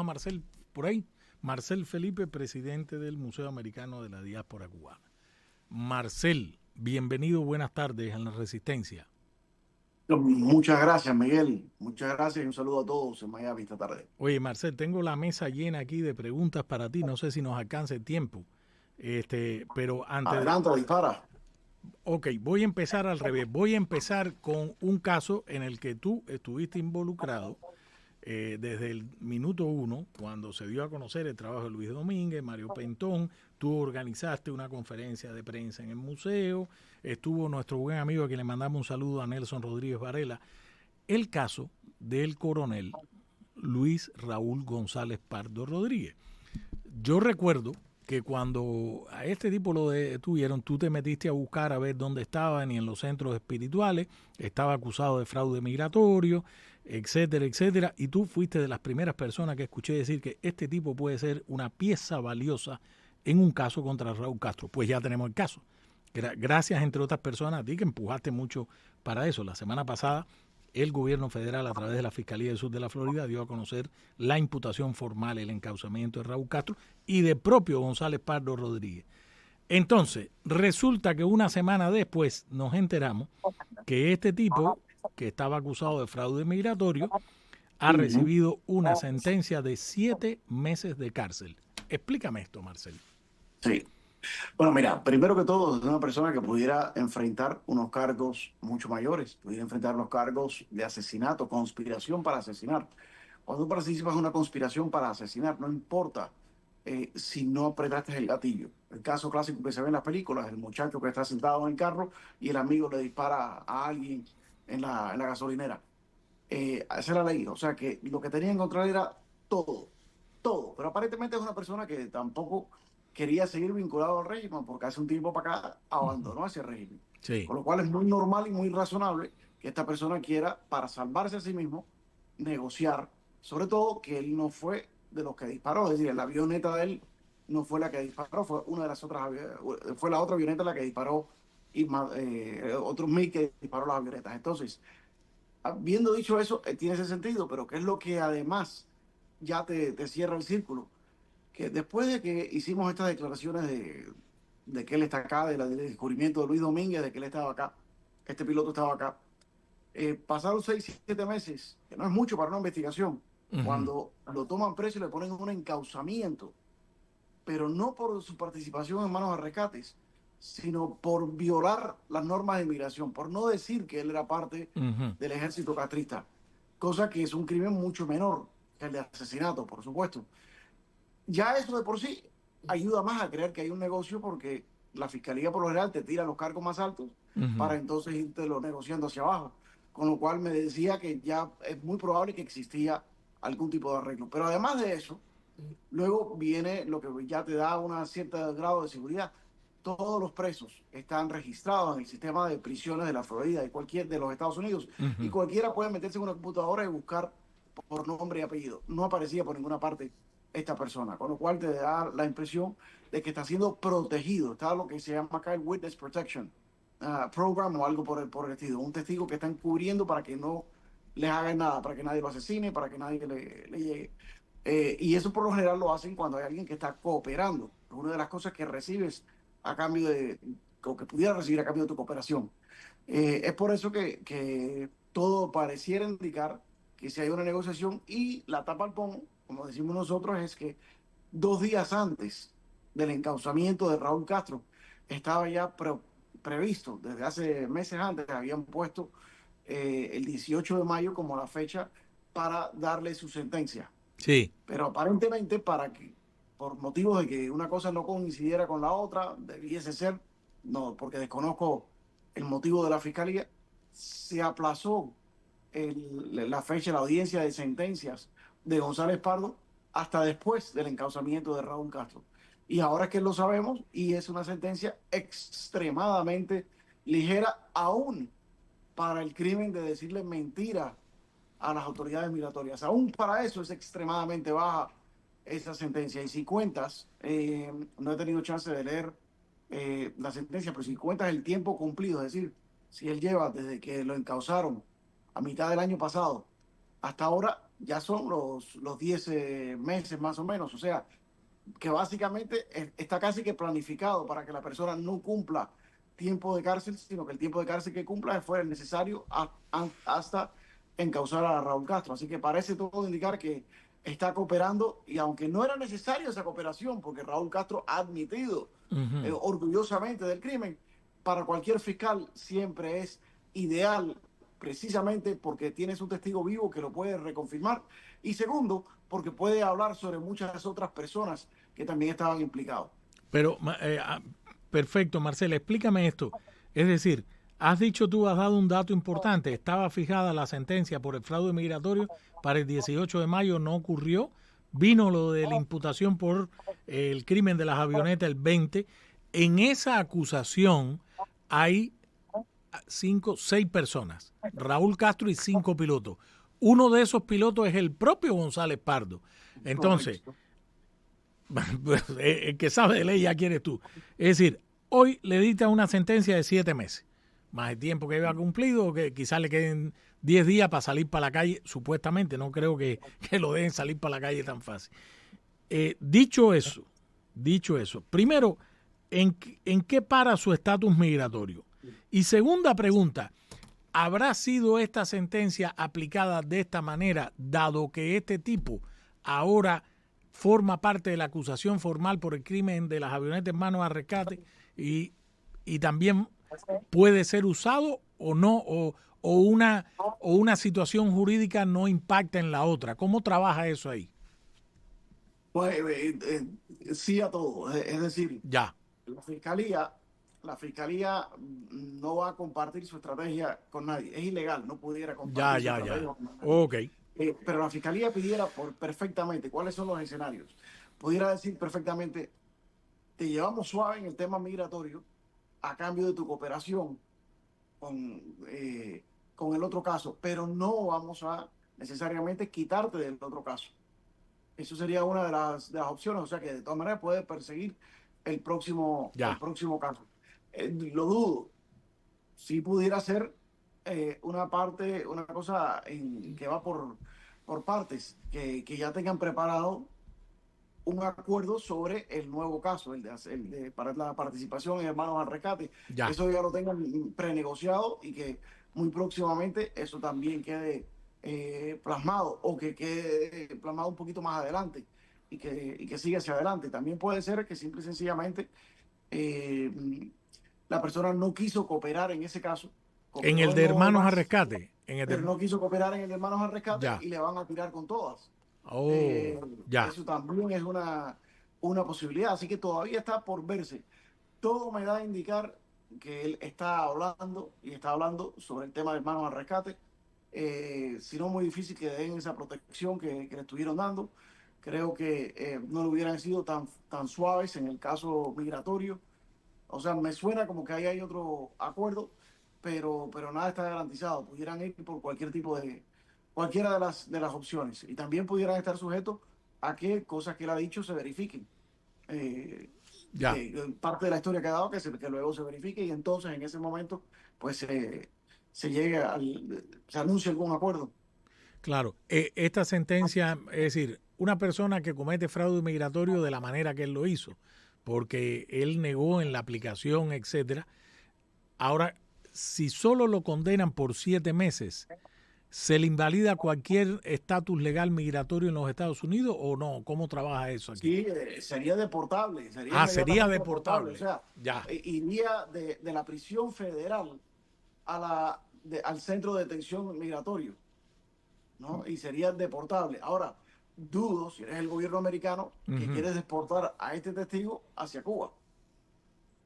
a Marcel por ahí. Marcel Felipe, presidente del Museo Americano de la Diáspora Cubana. Marcel, bienvenido, buenas tardes en La Resistencia. Muchas gracias, Miguel. Muchas gracias y un saludo a todos en Miami esta tarde. Oye, Marcel, tengo la mesa llena aquí de preguntas para ti. No sé si nos alcance el tiempo. Pero antes de... Adelante, dispara. Ok, voy a empezar al revés. Voy a empezar con un caso en el que tú estuviste involucrado desde el minuto uno, cuando se dio a conocer el trabajo de Luis Domínguez, Mario Pentón. Tú organizaste una conferencia de prensa en el museo. Estuvo nuestro buen amigo, a quien le mandamos un saludo, a Nelson Rodríguez Varela. El caso del coronel Luis Raúl González Pardo Rodríguez. Yo recuerdo que cuando a este tipo lo detuvieron, tú te metiste a buscar a ver dónde estaban y en los centros espirituales, estaba acusado de fraude migratorio, etcétera, etcétera, y tú fuiste de las primeras personas que escuché decir que este tipo puede ser una pieza valiosa en un caso contra Raúl Castro. Pues ya tenemos el caso. Gracias, entre otras personas, a ti que empujaste mucho para eso. La semana pasada el gobierno federal, a través de la Fiscalía del Sur de la Florida, dio a conocer la imputación formal, el encauzamiento de Raúl Castro y de propio González Pardo Rodríguez. Entonces, resulta que una semana después nos enteramos que este tipo, que estaba acusado de fraude migratorio, ha recibido una sentencia de 7 meses de cárcel. Explícame esto, Marcel. Sí. Bueno, mira, primero que todo, es una persona que pudiera enfrentar unos cargos mucho mayores, pudiera enfrentar los cargos de asesinato, conspiración para asesinar. Cuando tú participas en una conspiración para asesinar, no importa si no apretaste el gatillo. El caso clásico que se ve en las películas, el muchacho que está sentado en el carro y el amigo le dispara a alguien en la gasolinera. Esa era la ley. O sea que lo que tenía en contra era todo, todo. Pero aparentemente es una persona que tampoco quería seguir vinculado al régimen porque hace un tiempo para acá abandonó ese régimen. Sí. Con lo cual es muy normal y muy razonable que esta persona quiera, para salvarse a sí mismo, negociar. Sobre todo que él no fue de los que disparó. Es decir, la avioneta de él no fue la que disparó, fue una de las otras, fue la otra avioneta la que disparó y otros mil que disparó las avionetas. Entonces, habiendo dicho eso, tiene ese sentido, pero ¿qué es lo que además ya te cierra el círculo? Que después de que hicimos estas declaraciones de que él está acá, del descubrimiento de Luis Domínguez, de que él estaba acá, que este piloto estaba acá, pasaron 6, 7 meses, que no es mucho para una investigación, cuando lo toman preso y le ponen un encauzamiento, pero no por su participación en manos de rescates, sino por violar las normas de inmigración, por no decir que él era parte del ejército castrista, cosa que es un crimen mucho menor que el de asesinato, por supuesto. Ya eso de por sí ayuda más a creer que hay un negocio porque la fiscalía por lo general te tira los cargos más altos para entonces irte lo negociando hacia abajo. Con lo cual me decía que ya es muy probable que existía algún tipo de arreglo. Pero además de eso, luego viene lo que ya te da un cierto grado de seguridad. Todos los presos están registrados en el sistema de prisiones de la Florida, de los Estados Unidos, y cualquiera puede meterse en una computadora y buscar por nombre y apellido. No aparecía por ninguna parte esta persona, con lo cual te da la impresión de que está siendo protegido. Está lo que se llama acá el Witness Protection Program o algo por el estilo. Un testigo que están cubriendo para que no les hagan nada, para que nadie lo asesine, para que nadie le llegue. Y eso por lo general lo hacen cuando hay alguien que está cooperando. Una de las cosas que recibes a cambio o que pudiera recibir a cambio de tu cooperación. Es por eso que todo pareciera indicar que si hay una negociación y la tapa al pomo, como decimos nosotros, es que 2 días antes del encauzamiento de Raúl Castro estaba ya previsto, desde hace meses antes, habían puesto el 18 de mayo como la fecha para darle su sentencia. Sí. Pero aparentemente por motivos de que una cosa no coincidiera con la otra, debiese ser, no, porque desconozco el motivo de la fiscalía, se aplazó la fecha, la audiencia de sentencias de González Pardo hasta después del encauzamiento de Raúl Castro. Y ahora es que lo sabemos y es una sentencia extremadamente ligera, aún para el crimen de decirle mentira a las autoridades migratorias. Aún para eso es extremadamente baja esa sentencia. Y si cuentas, no he tenido chance de leer la sentencia, pero si cuentas el tiempo cumplido, es decir, si él lleva desde que lo encausaron a mitad del año pasado hasta ahora, ya son los 10 meses más o menos. O sea, que básicamente está casi que planificado para que la persona no cumpla tiempo de cárcel, sino que el tiempo de cárcel que cumpla fue el necesario hasta encausar a Raúl Castro. Así que parece todo indicar que está cooperando y aunque no era necesario esa cooperación, porque Raúl Castro ha admitido orgullosamente del crimen, para cualquier fiscal siempre es ideal precisamente porque tienes un testigo vivo que lo puede reconfirmar y segundo, porque puede hablar sobre muchas otras personas que también estaban implicados. Pero, perfecto, Marcela, explícame esto. Es decir, has dicho tú, has dado un dato importante. Estaba fijada la sentencia por el fraude migratorio para el 18 de mayo, no ocurrió. Vino lo de la imputación por el crimen de las avionetas el 20. En esa acusación hay 6 personas. Raúl Castro y 5 pilotos. Uno de esos pilotos es el propio González Pardo. Entonces, Correcto. el que sabe de ley ya quieres tú. Es decir, hoy le dicta una sentencia de 7 meses, más el tiempo que había cumplido, que quizás le queden 10 días para salir para la calle, supuestamente, no creo que lo dejen salir para la calle tan fácil. Dicho eso, primero, ¿en qué para su estatus migratorio? Y segunda pregunta, ¿habrá sido esta sentencia aplicada de esta manera, dado que este tipo ahora forma parte de la acusación formal por el crimen de las avionetas en manos a rescate y también puede ser usado o no, o una situación jurídica no impacta en la otra? ¿Cómo trabaja eso ahí? Pues, sí a todo. Es decir, Ya, la fiscalía, la fiscalía no va a compartir su estrategia con nadie. Es ilegal, no pudiera compartir su estrategia ya. con nadie. Ok, Pero la fiscalía pidiera perfectamente cuáles son los escenarios. Pudiera decir perfectamente, te llevamos suave en el tema migratorio a cambio de tu cooperación con, con el otro caso, pero no vamos a necesariamente quitarte del otro caso. Eso sería una de las opciones, o sea que de todas maneras puede perseguir el ya, próximo caso. Lo dudo, si pudiera ser una cosa que va por partes, que ya tengan preparado un acuerdo sobre el nuevo caso, para la participación en Hermanos al Rescate, que ya. eso ya lo tengan prenegociado y que muy próximamente eso también quede plasmado o que quede plasmado un poquito más adelante y que siga hacia adelante. También puede ser que simple y sencillamente eh, la persona no quiso cooperar en ese caso, En cooperó el en de lo hermanos a demás, rescate, pero no quiso cooperar en el de Hermanos al Rescate ya. y le van a tirar con todas. Oh, Eh, ya, eso también es una posibilidad, así que todavía está por verse. Todo me da a indicar que él está hablando y está hablando sobre el tema de Hermanos al Rescate. Si no, muy difícil que den esa protección que le estuvieron dando. Creo que no le hubieran sido tan suaves en el caso migratorio. O sea, me suena como que ahí hay otro acuerdo, pero nada está garantizado. Pudieran ir por cualquiera de las opciones. Y también pudieran estar sujetos a que cosas que él ha dicho se verifiquen. Eh, ya. Parte de la historia que ha dado que luego se verifique y entonces en ese momento pues se anuncia algún acuerdo. Claro, esta sentencia, es decir, una persona que comete fraude migratorio de la manera que él lo hizo, porque él negó en la aplicación, etcétera. Ahora, si solo lo condenan por 7 meses, ¿se le invalida cualquier estatus legal migratorio en los Estados Unidos o no? ¿Cómo trabaja eso aquí? Sí, sería deportable, sería Ah, sería inmediatamente deportable. O deportable. sea, Ya. iría de la prisión federal al centro de detención migratorio, ¿no? Y sería deportable. Ahora, dudo si eres el gobierno americano que Ujú. quieres deportar a este testigo hacia Cuba.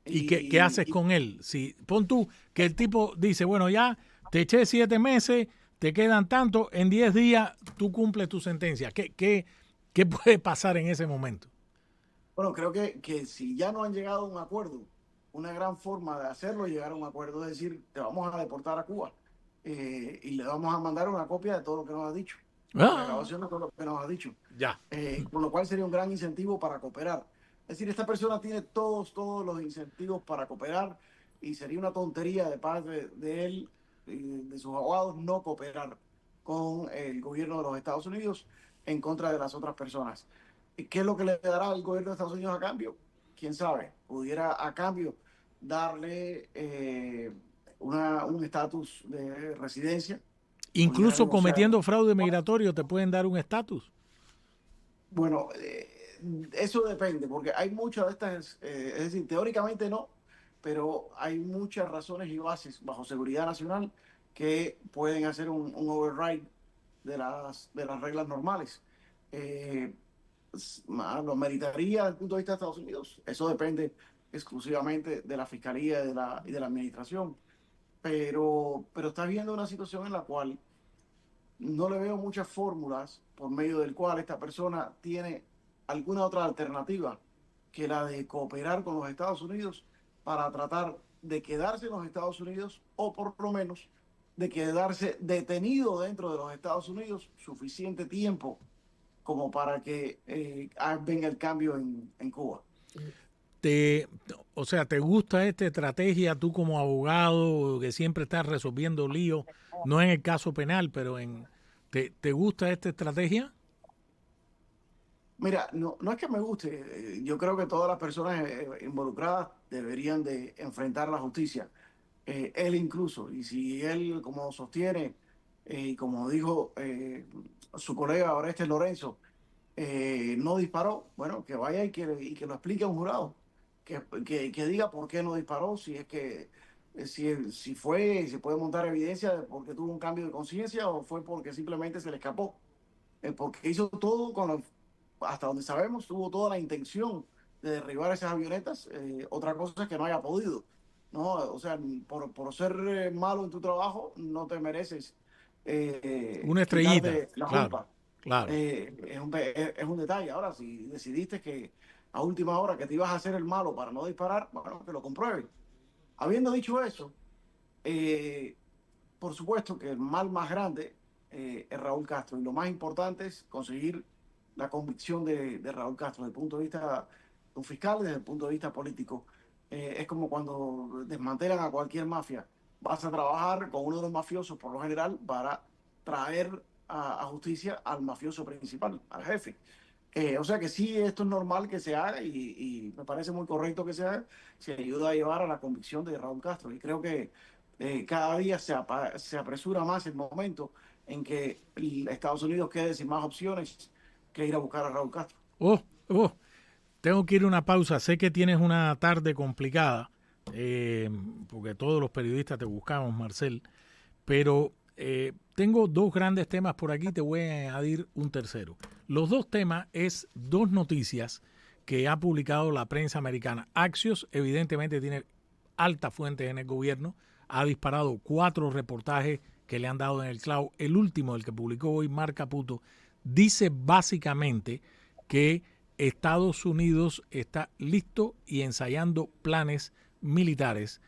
¿Y qué haces Y con él? Si pon tú que el tipo dice, bueno, ya te eché 7 meses, te quedan tanto, en 10 días tú cumples tu sentencia. ¿Qué puede pasar en ese momento? bueno, creo que si ya no han llegado a un acuerdo, una gran forma de hacerlo es llegar a un acuerdo, es decir, te vamos a deportar a Cuba y le vamos a mandar una copia de todo lo que nos has dicho, la Ah, grabación de todo lo que nos has dicho, ya, con lo cual sería un gran incentivo para cooperar. Es decir, esta persona tiene todos los incentivos para cooperar y sería una tontería de parte de él y de sus abogados no cooperar con el gobierno de los Estados Unidos en contra de las otras personas. ¿Qué es lo que le dará el gobierno de Estados Unidos a cambio? ¿Quién sabe? Pudiera a cambio darle un estatus de residencia, pudiera Incluso negociar. cometiendo fraude migratorio te pueden dar un estatus. Bueno, eso depende, porque hay muchas de estas, es decir, teóricamente no, pero hay muchas razones y bases bajo seguridad nacional que pueden hacer un override de las reglas normales. Eh, lo meritaría desde el punto de vista de Estados Unidos. Eso depende exclusivamente de la fiscalía y de la administración. Pero está viendo una situación en la cual no le veo muchas fórmulas por medio del cual esta persona tiene alguna otra alternativa que la de cooperar con los Estados Unidos para tratar de quedarse en los Estados Unidos o por lo menos de quedarse detenido dentro de los Estados Unidos suficiente tiempo como para que venga el cambio en Cuba. Te, o sea, ¿te gusta esta estrategia tú como abogado que siempre estás resolviendo líos? No en el caso penal, pero ¿te gusta esta estrategia? Mira, no es que me guste, yo creo que todas las personas involucradas deberían de enfrentar la justicia, él incluso, y si él, como sostiene, y como dijo su colega Orestes Lorenzo, no disparó, bueno, que vaya y que lo explique a un jurado, que diga por qué no disparó, si es que, si fue, si puede montar evidencia de porque tuvo un cambio de conciencia o fue porque simplemente se le escapó, porque hizo todo hasta donde sabemos, tuvo toda la intención de derribar esas avionetas, otra cosa es que no haya podido, ¿no? O sea, por ser malo en tu trabajo, no te mereces Una estrellita, quitarte la claro, culpa. claro. Es un detalle. Ahora, si decidiste que a última hora que te ibas a hacer el malo para no disparar, bueno, que lo comprueben. Habiendo dicho eso, eh, por supuesto que el mal más grande es Raúl Castro y lo más importante es conseguir la convicción de Raúl Castro desde el punto de vista de un fiscal, desde el punto de vista político. Es como cuando desmantelan a cualquier mafia. Vas a trabajar con uno de los mafiosos por lo general para traer a justicia al mafioso principal, al jefe. O sea que sí, esto es normal que se haga y me parece muy correcto que se haga, se ayuda a llevar a la convicción de Raúl Castro. Y creo que cada día se apresura más el momento en que Estados Unidos quede sin más opciones que ir a buscar a Raúl Castro. Oh, oh, tengo que ir a una pausa. Sé que tienes una tarde complicada, eh, porque todos los periodistas te buscamos, Marcel, pero tengo dos grandes temas por aquí, te voy a añadir un tercero. Los dos temas es dos noticias que ha publicado la prensa americana. Axios evidentemente tiene altas fuentes en el gobierno, ha disparado 4 reportajes que le han dado en el clavo. El último, el que publicó hoy Mark Caputo, dice básicamente que Estados Unidos está listo y ensayando planes militares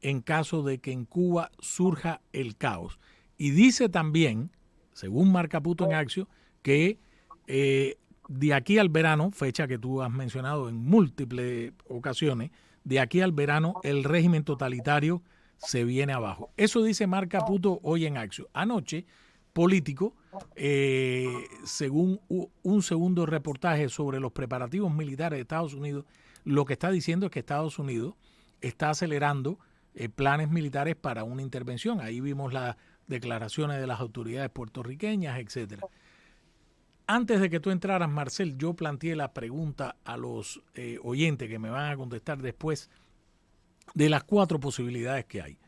en caso de que en Cuba surja el caos. Y dice también, según Mark Caputo en Axios, que de aquí al verano, fecha que tú has mencionado en múltiples ocasiones, de aquí al verano el régimen totalitario se viene abajo. Eso dice Mark Caputo hoy en Axios. Anoche, Político, según un segundo reportaje sobre los preparativos militares de Estados Unidos, lo que está diciendo es que Estados Unidos está acelerando planes militares para una intervención. Ahí vimos las declaraciones de las autoridades puertorriqueñas, etcétera. Antes de que tú entraras, Marcel, yo planteé la pregunta a los oyentes que me van a contestar después de las 4 posibilidades que hay.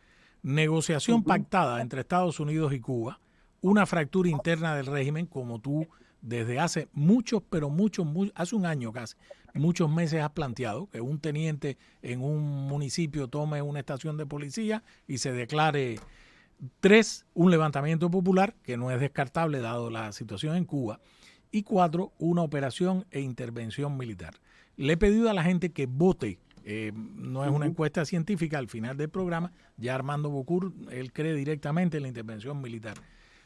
Negociación pactada entre Estados Unidos y Cuba, una fractura interna del régimen, como tú desde hace muchos, pero muchos, hace un año casi, muchos meses has planteado, que un teniente en un municipio tome una estación de policía y se declare. 3, un levantamiento popular, que no es descartable dado la situación en Cuba. Y 4, una operación e intervención militar. Le he pedido a la gente que vote. No es una encuesta científica. Al final del programa, ya Armando Bocur, él cree directamente en la intervención militar.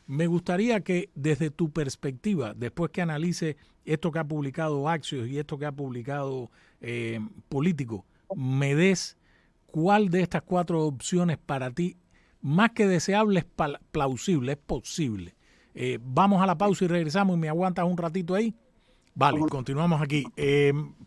Me gustaría que desde tu perspectiva, después que analice esto que ha publicado Axios y esto que ha publicado Político, me des cuál de estas 4 opciones para ti, más que deseable, es plausible, es posible. Vamos a la pausa y regresamos y me aguantas un ratito ahí. Vale, continuamos aquí.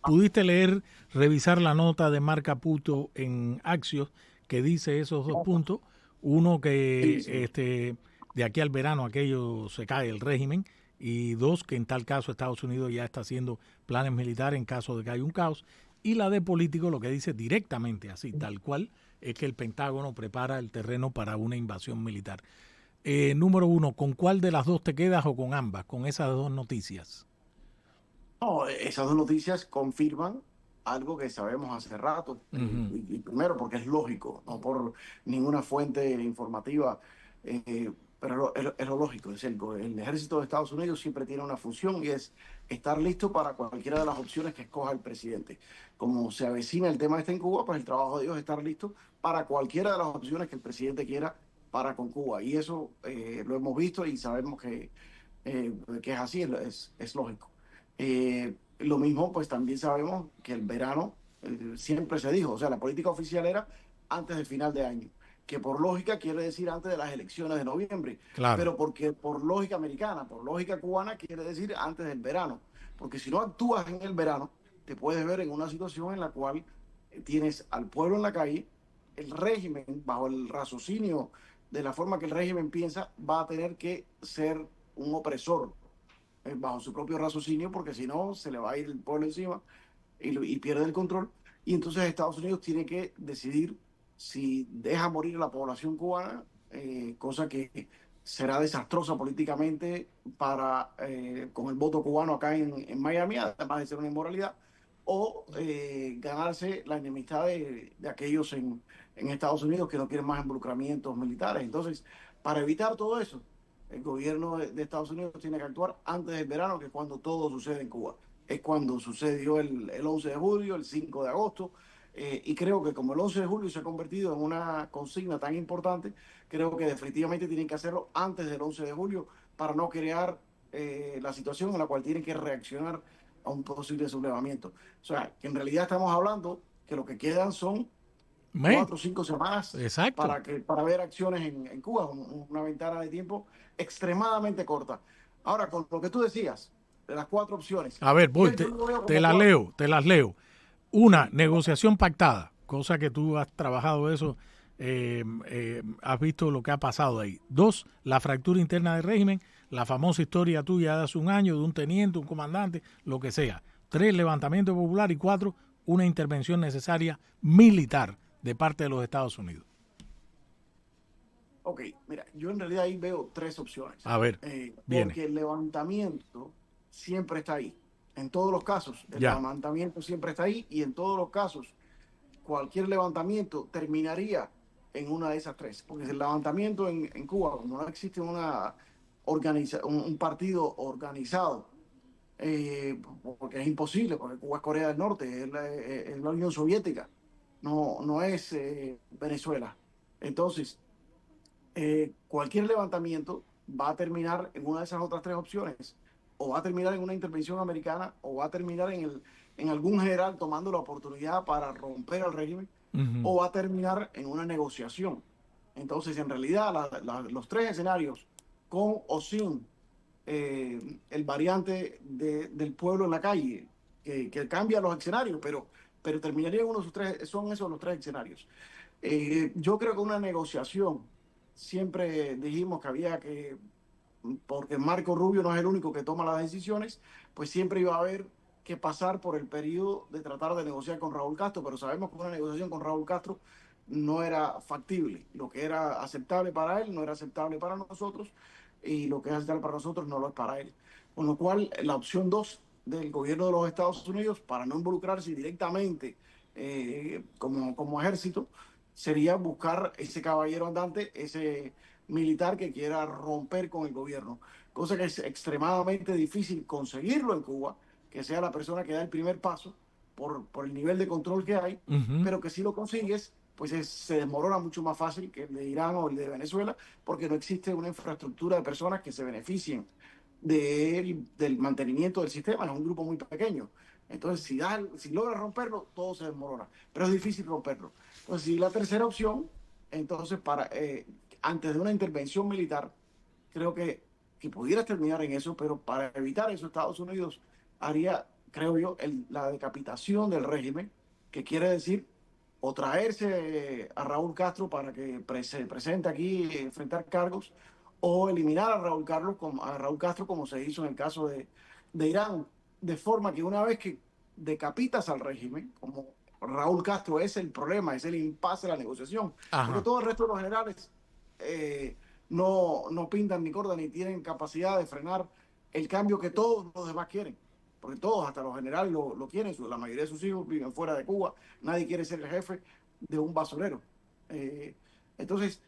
¿Pudiste leer, revisar la nota de Marc Caputo en Axios que dice esos dos puntos? Uno, que de aquí al verano aquello se cae el régimen, y dos, que en tal caso Estados Unidos ya está haciendo planes militares en caso de que haya un caos. Y la de político lo que dice directamente, así, tal cual, es que el Pentágono prepara el terreno para una invasión militar. Número uno, ¿con cuál de las dos te quedas o con ambas, con esas dos noticias? No, esas dos noticias confirman algo que sabemos hace rato. Y primero, porque es lógico, no por ninguna fuente informativa, pero es lo lógico. Es el ejército de Estados Unidos siempre tiene una función y es estar listo para cualquiera de las opciones que escoja el presidente. Como se avecina el tema en Cuba, pues el trabajo de ellos es estar listo para cualquiera de las opciones que el presidente quiera para con Cuba. Y eso lo hemos visto y sabemos que es así, es lógico. Lo mismo, pues también sabemos que el verano siempre se dijo, o sea, la política oficial era antes del final de año, que por lógica quiere decir antes de las elecciones de noviembre, Claro. pero porque por lógica americana, por lógica cubana quiere decir antes del verano, porque si no actúas en el verano, te puedes ver en una situación en la cual tienes al pueblo en la calle, el régimen, bajo el raciocinio de la forma que el régimen piensa, va a tener que ser un opresor bajo su propio raciocinio, porque si no, se le va a ir el pueblo encima y pierde el control. Y entonces Estados Unidos tiene que decidir si deja morir a la población cubana, cosa que será desastrosa políticamente con el voto cubano acá en Miami, además de ser una inmoralidad, o ganarse la enemistad de aquellos en Estados Unidos que no quieren más involucramientos militares. Entonces, para evitar todo eso, el gobierno de Estados Unidos tiene que actuar antes del verano, que es cuando todo sucede en Cuba. Es cuando sucedió el 11 de julio, el 5 de agosto, y creo que como el 11 de julio se ha convertido en una consigna tan importante, creo que definitivamente tienen que hacerlo antes del 11 de julio para no crear la situación en la cual tienen que reaccionar a un posible sublevamiento. O sea, que en realidad estamos hablando que lo que quedan son 4 o 5 semanas Exacto. para ver acciones en Cuba, una ventana de tiempo extremadamente corta. Ahora, con lo que tú decías, de las 4 opciones, A ver, yo, voy, yo lo veo te como las cuatro. leo, te las leo. Una, Sí, negociación pactada, cosa que tú has trabajado eso, has visto lo que ha pasado ahí. Dos, la fractura interna del régimen, la famosa historia tuya de hace un año de un teniente, un comandante, lo que sea. Tres, levantamiento popular. Y cuatro, una intervención necesaria militar de parte de los Estados Unidos. ok, mira, yo en realidad ahí veo 3 opciones, A ver, viene. porque el levantamiento siempre está ahí. En todos los casos, el Ya. levantamiento siempre está ahí y en todos los casos, cualquier levantamiento terminaría en una de esas tres. Porque el levantamiento en Cuba, como no existe un partido organizado, porque es imposible, porque Cuba es Corea del Norte, es la Unión Soviética, no es Venezuela. Entonces, cualquier levantamiento va a terminar en una de esas otras 3 opciones, o va a terminar en una intervención americana, o va a terminar en algún general tomando la oportunidad para romper el régimen, o va a terminar en una negociación. Entonces, en realidad, los 3 escenarios, con o sin el variante del pueblo en la calle, que cambia los escenarios, pero terminaría en uno de sus tres, son esos los 3 escenarios. Yo creo que una negociación, siempre dijimos que había que, porque Marco Rubio no es el único que toma las decisiones, pues siempre iba a haber que pasar por el periodo de tratar de negociar con Raúl Castro, pero sabemos que una negociación con Raúl Castro no era factible. Lo que era aceptable para él no era aceptable para nosotros y lo que es aceptable para nosotros no lo es para él. Con lo cual, la opción 2 del gobierno de los Estados Unidos, para no involucrarse directamente como ejército, sería buscar ese caballero andante, ese militar que quiera romper con el gobierno, cosa que es extremadamente difícil conseguirlo en Cuba, que sea la persona que da el primer paso por el nivel de control que hay, pero que si lo consigues, pues se desmorona mucho más fácil que el de Irán o el de Venezuela, porque no existe una infraestructura de personas que se beneficien del mantenimiento del sistema, es un grupo muy pequeño. Entonces, si logra romperlo, todo se desmorona, pero es difícil romperlo. Entonces, si la tercera opción, entonces, antes de una intervención militar, creo que que pudieras terminar en eso, pero para evitar eso Estados Unidos haría, creo yo, la decapitación del régimen, que quiere decir o traerse a Raúl Castro para que se presente aquí y enfrentar cargos, o eliminar a Raúl Castro como se hizo en el caso de Irán, de forma que una vez que decapitas al régimen, como Raúl Castro es el problema, es el impasse de la negociación, porque Ajá. todo el resto de los generales no pintan ni cortan ni tienen capacidad de frenar el cambio que todos los demás quieren. Porque todos, hasta los generales, lo quieren. La mayoría de sus hijos viven fuera de Cuba. Nadie quiere ser el jefe de un basurero. Entonces,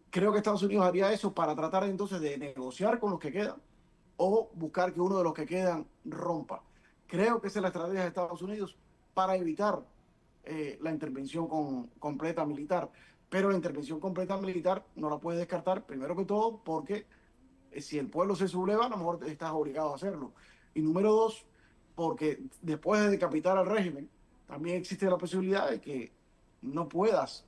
creo que Estados Unidos haría eso para tratar entonces de negociar con los que quedan o buscar que uno de los que quedan rompa. Creo que esa es la estrategia de Estados Unidos para evitar la intervención completa militar. Pero la intervención completa militar no la puede descartar, primero que todo, porque si el pueblo se subleva, a lo mejor estás obligado a hacerlo. Y número dos, porque después de decapitar al régimen, también existe la posibilidad de que no puedas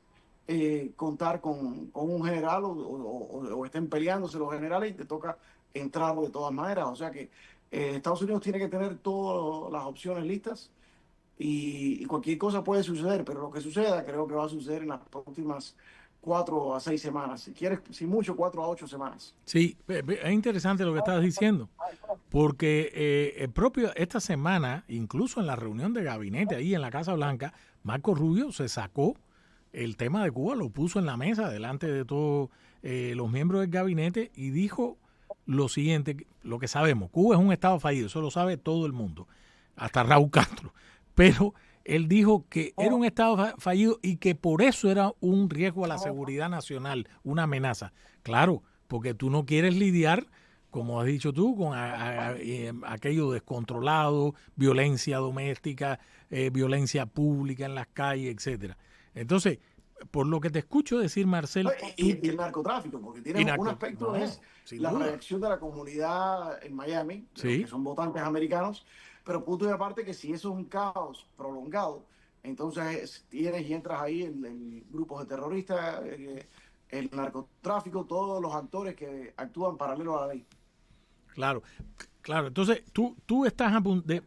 contar con un general o estén peleándose los generales y te toca entrar de todas maneras. O sea que Estados Unidos tiene que tener todas las opciones listas y cualquier cosa puede suceder, pero lo que suceda creo que va a suceder en las próximas 4 a 6 semanas. Si quieres, si mucho, 4 a 8 semanas. Sí, es interesante lo que estás diciendo, porque el propio esta semana, incluso en la reunión de gabinete ahí en la Casa Blanca, Marco Rubio se sacó el tema de Cuba, lo puso en la mesa delante de todos los miembros del gabinete y dijo lo siguiente, lo que sabemos, Cuba es un estado fallido, eso lo sabe todo el mundo, hasta Raúl Castro, pero él dijo que era un estado fallido y que por eso era un riesgo a la seguridad nacional, una amenaza. Claro, porque tú no quieres lidiar, como has dicho tú, con aquello descontrolado, violencia doméstica, violencia pública en las calles, etcétera. Entonces, por lo que te escucho decir, Marcel, Y el narcotráfico, porque tiene un aspecto, no, es sin la duda. reacción de la comunidad en Miami, de los que Sí, son votantes americanos, pero punto de aparte que si eso es un caos prolongado, entonces tienes y entras ahí en grupos de terroristas, el narcotráfico, todos los actores que actúan paralelo a la ley. claro. Claro, entonces tú estás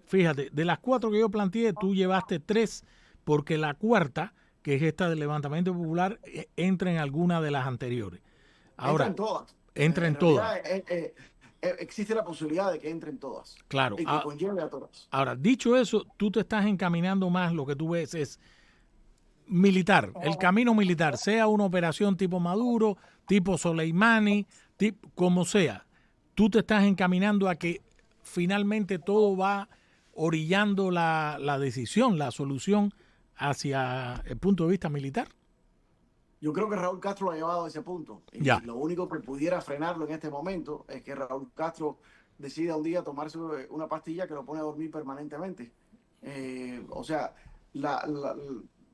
fíjate, de las 4 que yo planteé, tú llevaste 3, porque la cuarta, que es esta del levantamiento popular, entra en alguna de las anteriores. Entra Ahora, en todas. entra En en todas, realidad existe la posibilidad de que entren todas claro. y que conlleve a todas. Ahora, dicho eso, tú te estás encaminando más, lo que tú ves es militar, el camino militar, sea una operación tipo Maduro, tipo Soleimani, como sea, tú te estás encaminando a que finalmente todo va orillando la decisión, la solución hacia el punto de vista militar. Yo creo que Raúl Castro lo ha llevado a ese punto y Ya, lo único que pudiera frenarlo en este momento es que Raúl Castro decida un día tomarse una pastilla que lo pone a dormir permanentemente. O sea, la, la,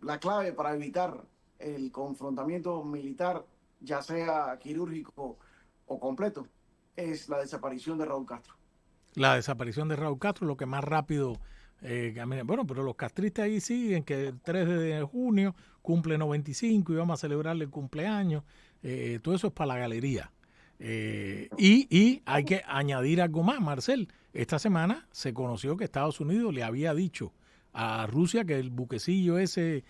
la clave para evitar el confrontamiento militar, ya sea quirúrgico o completo, es la desaparición de Raúl Castro. la desaparición de Raúl Castro, lo que más rápido camina. Bueno, pero los castristas ahí siguen que el 3 de junio cumple 95 y vamos a celebrarle el cumpleaños. Todo eso es para la galería. Y hay que añadir algo más, Marcel. Esta semana se conoció que Estados Unidos le había dicho a Rusia que el buquecillo ese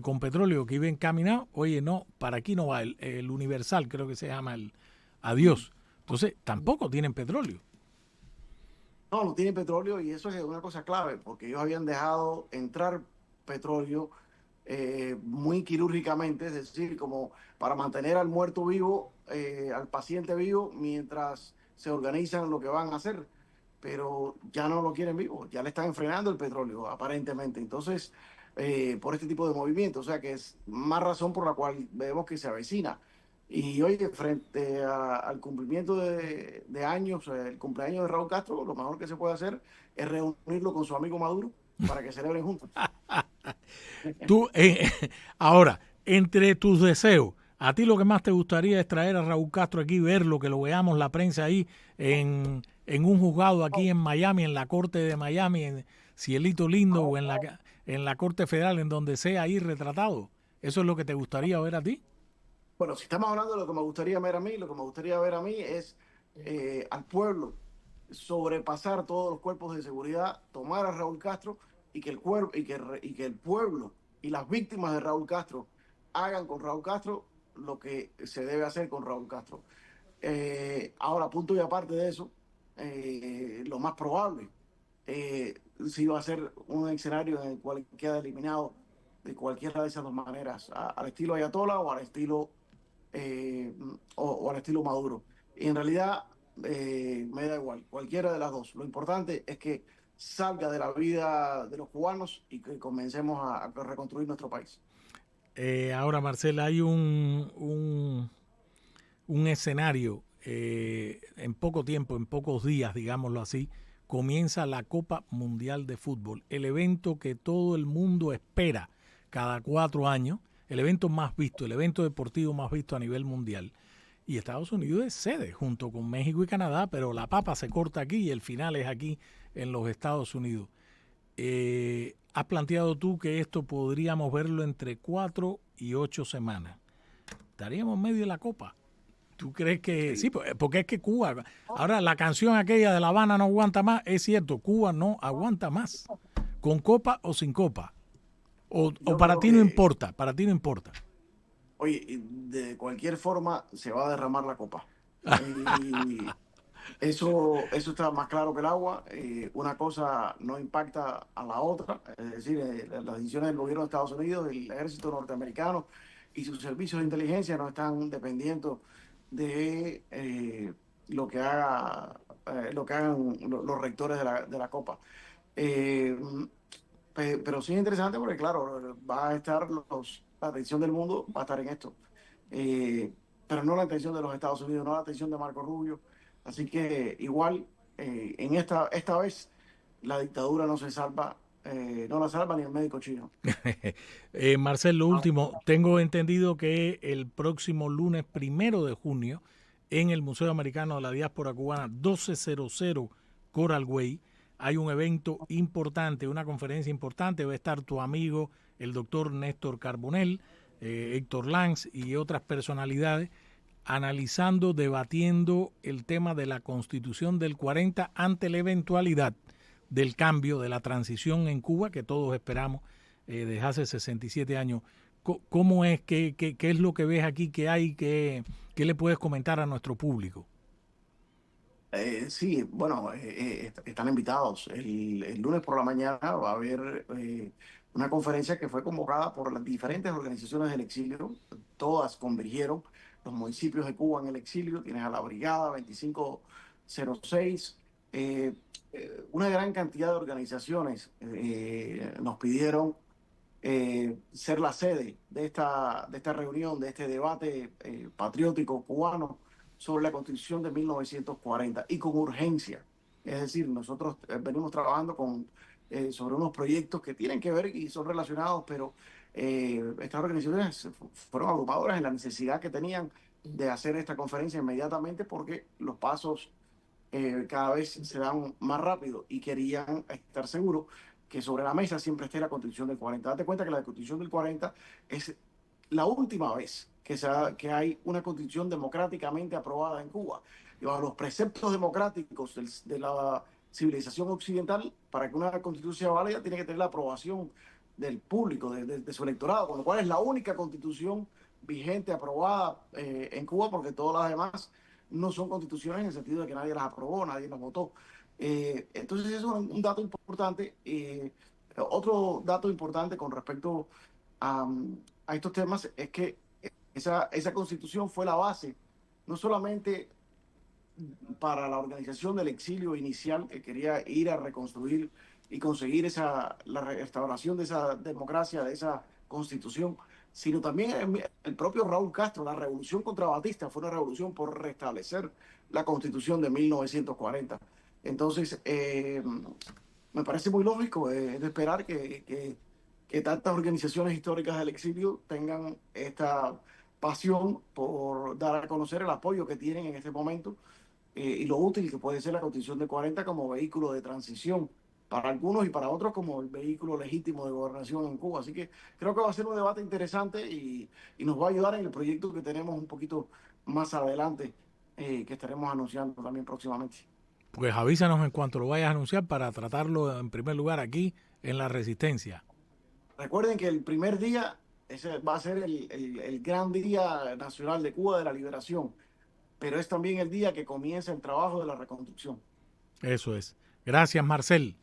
con petróleo que iba encaminado, oye, no, para aquí no va, el Universal creo que se llama el Adiós. Entonces, tampoco tienen petróleo. No, no tienen petróleo y eso es una cosa clave, porque ellos habían dejado entrar petróleo muy quirúrgicamente, es decir, como para mantener al muerto vivo, al paciente vivo, mientras se organizan lo que van a hacer. Pero ya no lo quieren vivo, ya le están enfrenando el petróleo, aparentemente. Entonces, por este tipo de movimientos, o sea que es más razón por la cual vemos que se avecina. Y oye, frente al cumplimiento de años, el cumpleaños de Raúl Castro, lo mejor que se puede hacer es reunirlo con su amigo Maduro para que celebren juntos. Tú, ahora, entre tus deseos, a ti lo que más te gustaría es traer a Raúl Castro aquí, verlo, que lo veamos la prensa ahí en un juzgado aquí en Miami, en la corte de Miami, en Cielito Lindo o en la corte federal, en donde sea ahí retratado. ¿Eso es lo que te gustaría ver a ti? Bueno, si estamos hablando de lo que me gustaría ver a mí, lo que me gustaría ver a mí es al pueblo, sobrepasar todos los cuerpos de seguridad, tomar a Raúl Castro y que el pueblo y las víctimas de Raúl Castro hagan con Raúl Castro lo que se debe hacer con Raúl Castro. Ahora, punto y aparte de eso, lo más probable si va a ser un escenario en el cual queda eliminado de cualquiera de esas dos maneras, al estilo Ayatollah o al estilo eh, o al estilo Maduro. Y en realidad me da igual, cualquiera de las dos. Lo importante es que salga de la vida de los cubanos y que comencemos a reconstruir nuestro país. Ahora, Marcela, hay un escenario en poco tiempo, en pocos días, digámoslo así, comienza la Copa Mundial de Fútbol, el evento que todo el mundo espera cada 4 años, el evento más visto, el evento deportivo más visto a nivel mundial. Y Estados Unidos es sede junto con México y Canadá, pero la papa se corta aquí y el final es aquí en los Estados Unidos. ¿Has planteado tú que esto podríamos verlo entre 4 y 8 semanas? ¿Estaríamos en medio de la Copa? ¿Tú crees que sí? Sí. Porque es que Cuba, ahora la canción aquella de La Habana no aguanta más, es cierto, Cuba no aguanta más, con copa o sin copa, o Yo para creo ti no que, importa, para ti no importa. oye, de cualquier forma se va a derramar la copa. Y eso está más claro que el agua. Una cosa no impacta a la otra. Es decir, las decisiones del gobierno de Estados Unidos, el ejército norteamericano y sus servicios de inteligencia no están dependiendo de lo que hagan los rectores de la Copa. Eh, pero sí es interesante porque, claro, va a estar la atención del mundo, va a estar en esto. Eh, pero no la atención de los Estados Unidos, no la atención de Marco Rubio. Así que igual, en esta vez, la dictadura no se salva, no la salva ni el médico chino. Marcel, lo último, tengo entendido que el próximo lunes 1 de junio en el Museo Americano de la Diáspora Cubana 1200 Coral Way hay un evento importante, una conferencia importante, va a estar tu amigo el doctor Néstor Carbonell, Héctor Lanz y otras personalidades analizando, debatiendo el tema de la Constitución del 40 ante la eventualidad del cambio, de la transición en Cuba que todos esperamos desde hace 67 años. ¿Cómo es? ¿Qué es lo que ves aquí? ¿Qué hay? ¿Qué le puedes comentar a nuestro público? Sí, bueno, están invitados. El lunes por la mañana va a haber una conferencia que fue convocada por las diferentes organizaciones del exilio. Todas convergieron. Los municipios de Cuba en el exilio. Tienes a la Brigada 2506. Una gran cantidad de organizaciones nos pidieron ser la sede de esta reunión, de este debate patriótico cubano sobre la Constitución de 1940 y con urgencia. Es decir, nosotros venimos trabajando sobre unos proyectos que tienen que ver y son relacionados, pero estas organizaciones fueron agrupadoras en la necesidad que tenían de hacer esta conferencia inmediatamente porque los pasos cada vez se dan más rápido y querían estar seguros que sobre la mesa siempre esté la Constitución del 40. Date cuenta que la Constitución del 40 es la última vez que hay una Constitución democráticamente aprobada en Cuba. Y bajo los preceptos democráticos de la civilización occidental, para que una Constitución sea válida, tiene que tener la aprobación del público, de su electorado, con lo cual es la única Constitución vigente, aprobada en Cuba, porque todas las demás no son constituciones en el sentido de que nadie las aprobó, nadie las votó. Entonces eso es un dato importante. Otro dato importante con respecto a, a estos temas es que esa constitución fue la base, no solamente para la organización del exilio inicial que quería ir a reconstruir y conseguir la restauración de esa democracia, de esa constitución, sino también el propio Raúl Castro, la revolución contra Batista fue una revolución por restablecer la constitución de 1940. Entonces, me parece muy lógico de esperar que tantas organizaciones históricas del exilio tengan esta pasión por dar a conocer el apoyo que tienen en este momento y lo útil que puede ser la Constitución de 40 como vehículo de transición para algunos y para otros como el vehículo legítimo de gobernación en Cuba. Así que creo que va a ser un debate interesante y nos va a ayudar en el proyecto que tenemos un poquito más adelante que estaremos anunciando también próximamente. Pues avísanos en cuanto lo vayas a anunciar para tratarlo en primer lugar aquí en La Resistencia. Recuerden que el primer día, ese va a ser el gran día nacional de Cuba de la liberación, pero es también el día que comienza el trabajo de la reconstrucción. Eso es. Gracias, Marcel.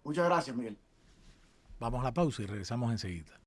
Muchas gracias, Miguel. Vamos a la pausa y regresamos enseguida.